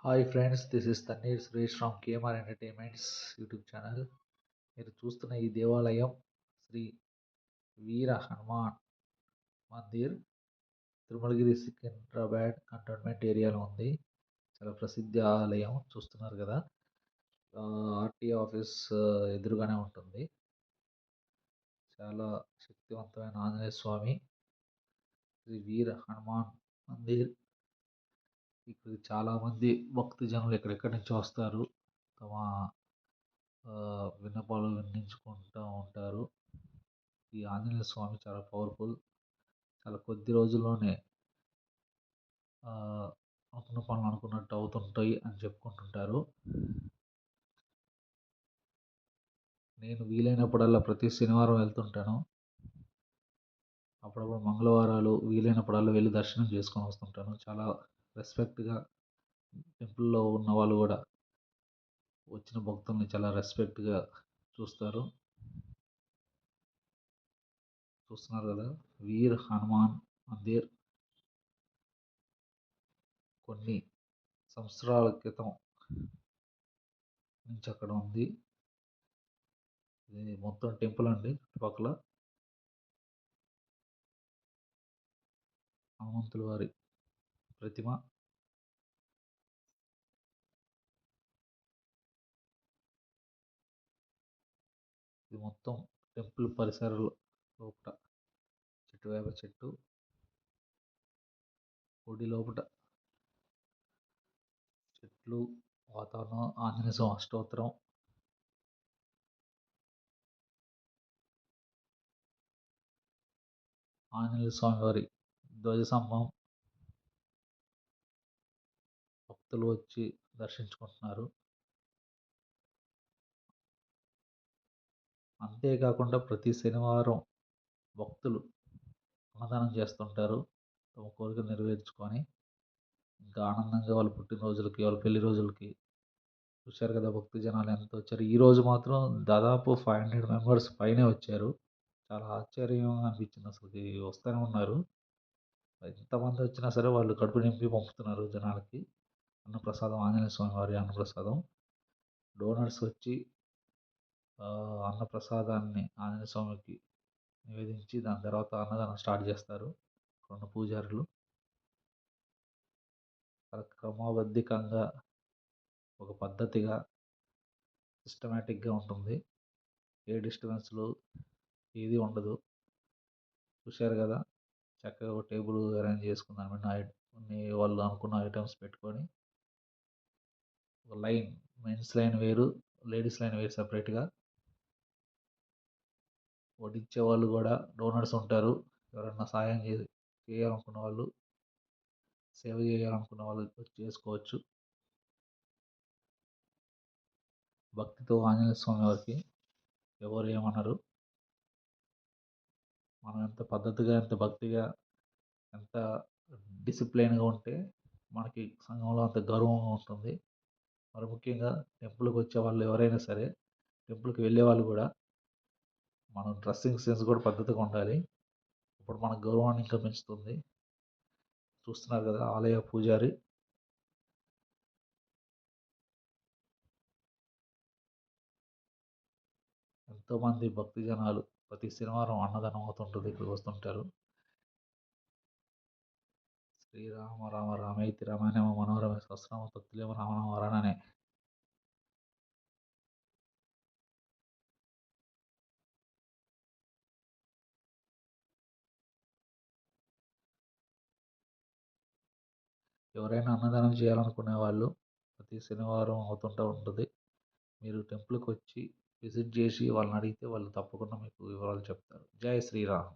Hi friends, this is Thanneer Suresh from KMR entertainments YouTube channel. మీరు చూస్తున్న ఈ దేవాలయం శ్రీ వీర హనుమాన్ మందిర్ తిరుమలగిరి సికింద్రాబాద్ కంటోన్మెంట్ ఏరియాలో ఉంది. చాలా ప్రసిద్ధ ఆలయం చూస్తున్నారు కదా. ఆర్టీ ఆఫీస్ ఎదురుగానే ఉంటుంది. చాలా శక్తివంతమైన ఆంజనేయ స్వామి శ్రీ వీర హనుమాన్ మందిర్. ఇక్కడ చాలామంది భక్తజనులు ఎక్కడెక్కడి నుంచి వస్తారు. తమ విన్నపాలు విన్నవించుకుంటూ ఉంటారు. ఈ ఆంజనేయ స్వామి చాలా పవర్ఫుల్. చాలా కొద్ది రోజుల్లోనే అనుకున్న పనులు అనుకున్నట్టు అవుతుంటాయి అని చెప్పుకుంటుంటారు. నేను వీలైనప్పుడల్లా ప్రతి శనివారం వెళ్తుంటాను. అప్పుడప్పుడు మంగళవారాలు వీలైనప్పుడల్లా వెళ్ళి దర్శనం చేసుకొని వస్తుంటాను. చాలా రెస్పెక్ట్గా టెంపుల్లో ఉన్న వాళ్ళు కూడా వచ్చిన భక్తుల్ని చాలా రెస్పెక్ట్గా చూస్తారు. చూస్తున్నారు కదా, వీర్ హనుమాన్ మందిర్ కొన్ని సంవత్సరాల క్రితం నుంచి అక్కడ ఉంది. ఇది మొత్తం టెంపుల్ అండి. చుట్టుపక్కల హనుమంతుల వారి ప్రతిమ. ఇది మొత్తం టెంపుల్ పరిసరాలు లోపల వేప చెట్టు గుడి లోపల చెట్లు, వాతావరణం, ఆంజనేయ స్వామి అష్టోత్తరం, ఆంజనేయ స్వామి వారి ధ్వజస్తంభం, భక్తులు వచ్చి దర్శించుకుంటున్నారు. అంతేకాకుండా ప్రతి శనివారం భక్తులు అన్నదానం చేస్తుంటారు. తమ కోరికలు నెరవేర్చుకొని ఇంకా ఆనందంగా వాళ్ళ పుట్టినరోజులకి, వాళ్ళ పెళ్లి రోజులకి. చూశారు కదా భక్తి జనాలు ఎంత వచ్చారు. ఈరోజు మాత్రం దాదాపు 500 మెంబర్స్ పైనే వచ్చారు. చాలా ఆశ్చర్యంగా అనిపించింది. అసలు వస్తూనే ఉన్నారు. ఎంతమంది వచ్చినా సరే వాళ్ళు కడుపు నింపి పంపుతున్నారు జనాలకి. అన్నప్రసాదం, ఆంజనేయ స్వామి వారి అన్నప్రసాదం. డోనర్స్ వచ్చి అన్నప్రసాదాన్ని ఆంజనేయ స్వామికి నివేదించి దాని తర్వాత అన్నదానం స్టార్ట్ చేస్తారు. రెండు పూజారులు క్రమబద్ధకంగా ఒక పద్ధతిగా సిస్టమేటిక్గా ఉంటుంది. ఏ డిస్టర్బెన్స్లు ఏది ఉండదు. చూశారు కదా, చక్కగా ఒక టేబుల్ అరేంజ్ చేసుకున్నాను. కొన్ని వాళ్ళు అనుకున్న ఐటమ్స్ పెట్టుకొని ఒక లైన్, మెన్స్ లైన్ వేరు, లేడీస్ లైన్ వేరు సపరేట్గా. వడ్డించే వాళ్ళు కూడా డోనర్స్ ఉంటారు. ఎవరన్నా సాయం చేయాలనుకున్న వాళ్ళు, సేవ చేయాలనుకున్న వాళ్ళు చేసుకోవచ్చు. భక్తితో ఆంజనేయ స్వామి వారికి ఎవరు ఏమనరు. మనం ఎంత పద్ధతిగా, ఎంత భక్తిగా, ఎంత డిసిప్లైన్గా ఉంటే మనకి సంఘంలో అంత గౌరవంగా ఉంటుంది. మరి ముఖ్యంగా టెంపుల్కి వచ్చే వాళ్ళు ఎవరైనా సరే, టెంపుల్కి వెళ్ళే వాళ్ళు కూడా మనం డ్రెస్సింగ్ సెన్స్ కూడా పద్ధతిగా ఉండాలి. ఇప్పుడు మన గౌరవాన్ని ఇంకా పెంచుతుంది. చూస్తున్నారు కదా, ఆలయ పూజారి ఎంతోమంది భక్తి జనాలు ప్రతి శనివారం అన్నదానం అవుతుంటుంది. ఇక్కడ వస్తుంటారు. శ్రీరామ రామ రామేతి రమణమ మనోరమ సహస్రనామ తత్తుల్యమ రామనామ వరాననే. ఎవరైనా అన్నదానం చేయాలనుకునే వాళ్ళు ప్రతి శనివారం అవుతుంటూ ఉంటుంది. మీరు టెంపుల్కి వచ్చి విజిట్ చేసి వాళ్ళని అడిగితే వాళ్ళు తప్పకుండా మీకు వివరాలు చెప్తారు. జై శ్రీరామ్.